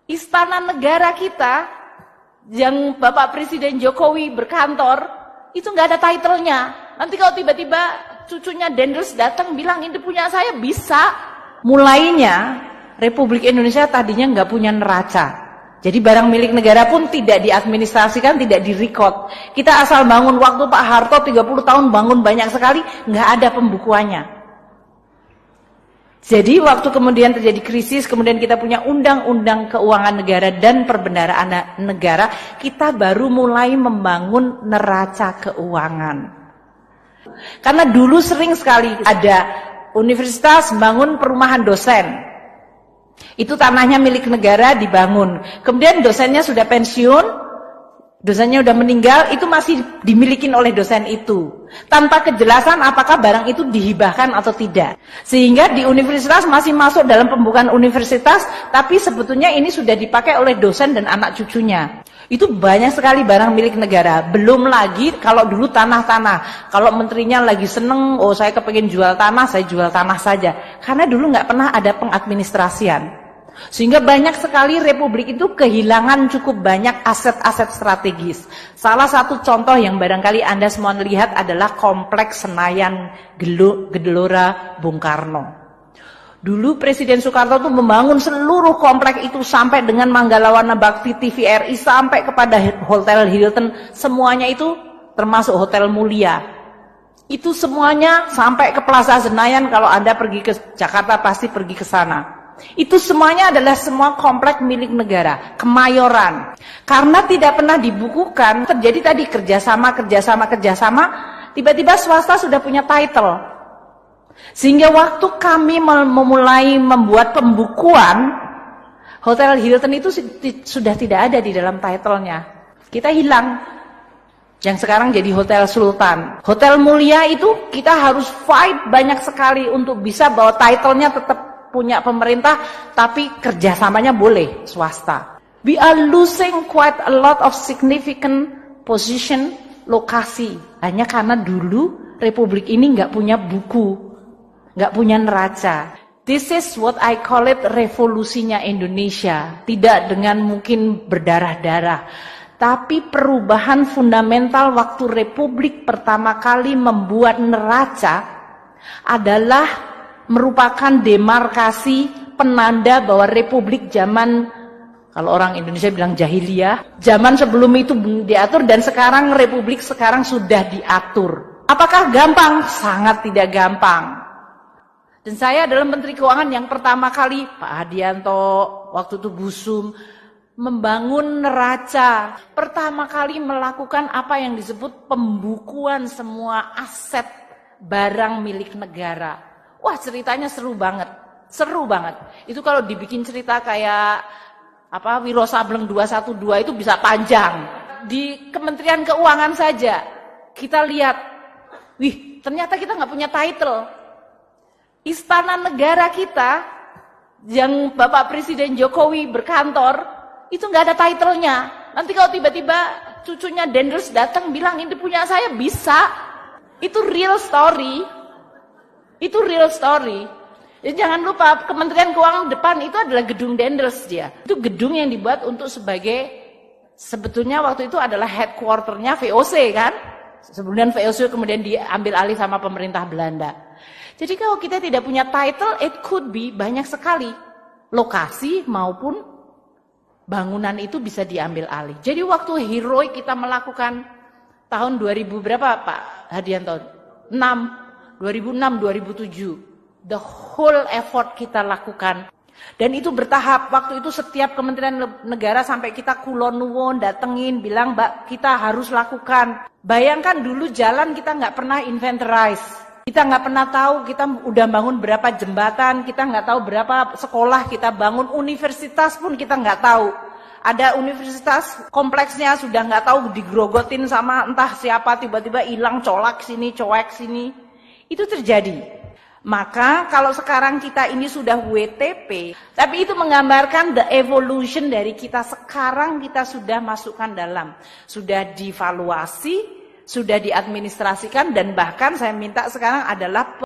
Istana negara kita yang Bapak Presiden Jokowi berkantor itu nggak ada title-nya. Nanti kalau tiba-tiba cucunya Dendels datang bilang ini punya saya, bisa. Mulainya Republik Indonesia tadinya nggak punya neraca. Jadi barang milik negara pun tidak diadministrasikan, tidak direkod. Kita asal bangun, waktu Pak Harto 30 tahun bangun banyak sekali, nggak ada pembukuannya. Jadi waktu kemudian terjadi krisis, kemudian kita punya undang-undang keuangan negara dan perbendaharaan negara, kita baru mulai membangun neraca keuangan. Karena dulu sering sekali ada universitas bangun perumahan dosen. Itu tanahnya milik negara dibangun. Kemudian dosennya sudah pensiun, dosennya sudah meninggal, itu masih dimiliki oleh dosen itu. Tanpa kejelasan apakah barang itu dihibahkan atau tidak. Sehingga di universitas masih masuk dalam pembukaan universitas, tapi sebetulnya ini sudah dipakai oleh dosen dan anak cucunya. Itu banyak sekali barang milik negara. Belum lagi kalau dulu tanah-tanah. Kalau menterinya lagi seneng, oh saya kepengen jual tanah, saya jual tanah saja. Karena dulu nggak pernah ada pengadministrasian. Sehingga banyak sekali republik itu kehilangan cukup banyak aset-aset strategis. Salah satu contoh yang barangkali Anda semua lihat adalah kompleks Senayan Gelora Bung Karno. Dulu Presiden Soekarno itu membangun seluruh kompleks itu sampai dengan Manggalawana Bakti TVRI sampai kepada Hotel Hilton, semuanya itu termasuk Hotel Mulia. Itu semuanya sampai ke Plaza Senayan, kalau Anda pergi ke Jakarta pasti pergi ke sana. Itu semuanya adalah semua kompleks milik negara, Kemayoran. Karena tidak pernah dibukukan, terjadi tadi kerjasama, tiba-tiba swasta sudah punya title. Sehingga waktu kami memulai membuat pembukuan, Hotel Hilton itu sudah tidak ada di dalam title-nya. Kita hilang. Yang sekarang jadi Hotel Sultan. Hotel Mulia itu kita harus fight banyak sekali untuk bisa bahwa title-nya tetap punya pemerintah, tapi kerjasamanya boleh swasta. We are losing quite a lot of significant position, lokasi. Hanya karena dulu Republik ini nggak punya buku. Nggak punya neraca. This is what I call it revolusinya Indonesia. Tidak dengan mungkin berdarah-darah, tapi perubahan fundamental waktu Republik pertama kali membuat neraca adalah merupakan demarkasi penanda bahwa Republik zaman, kalau orang Indonesia bilang jahiliyah, zaman sebelum itu diatur dan sekarang Republik sekarang sudah diatur. Apakah gampang? Sangat tidak gampang. Dan saya adalah Menteri Keuangan yang pertama kali, Pak Hadianto, waktu itu Gusum, membangun neraca. Pertama kali melakukan apa yang disebut pembukuan semua aset barang milik negara. Wah, ceritanya seru banget. Seru banget. Itu kalau dibikin cerita kayak Wiro Sableng 212 itu bisa panjang. Di Kementerian Keuangan saja kita lihat, wih, ternyata kita nggak punya title. Istana negara kita yang Bapak Presiden Jokowi berkantor itu nggak ada title-nya. Nanti kalau tiba-tiba cucunya Dendels datang bilang ini punya saya, bisa. Itu real story. Itu real story. Jadi jangan lupa Kementerian Keuangan depan itu adalah gedung Dendels dia. Itu gedung yang dibuat untuk sebagai, sebetulnya waktu itu adalah headquarter-nya VOC kan. Sebelumnya VOC kemudian diambil alih sama pemerintah Belanda. Jadi kalau kita tidak punya title, it could be banyak sekali lokasi maupun bangunan itu bisa diambil alih. Jadi waktu heroik kita melakukan tahun 2000 berapa Pak Hadianto? 2006, 2007. The whole effort kita lakukan. Dan itu bertahap, waktu itu setiap kementerian negara sampai kita kulon nuwun, datengin, bilang Mbak kita harus lakukan. Bayangkan dulu jalan kita nggak pernah inventorize. Kita nggak pernah tahu kita udah bangun berapa jembatan, kita nggak tahu berapa sekolah kita bangun, universitas pun kita nggak tahu. Ada universitas kompleksnya sudah nggak tahu digrogotin sama entah siapa, tiba-tiba hilang, colak sini, coek sini. Itu terjadi. Maka kalau sekarang kita ini sudah WTP, tapi itu menggambarkan the evolution dari kita sekarang, kita sudah masukkan dalam, sudah divaluasi, sudah diadministrasikan, dan bahkan saya minta sekarang adalah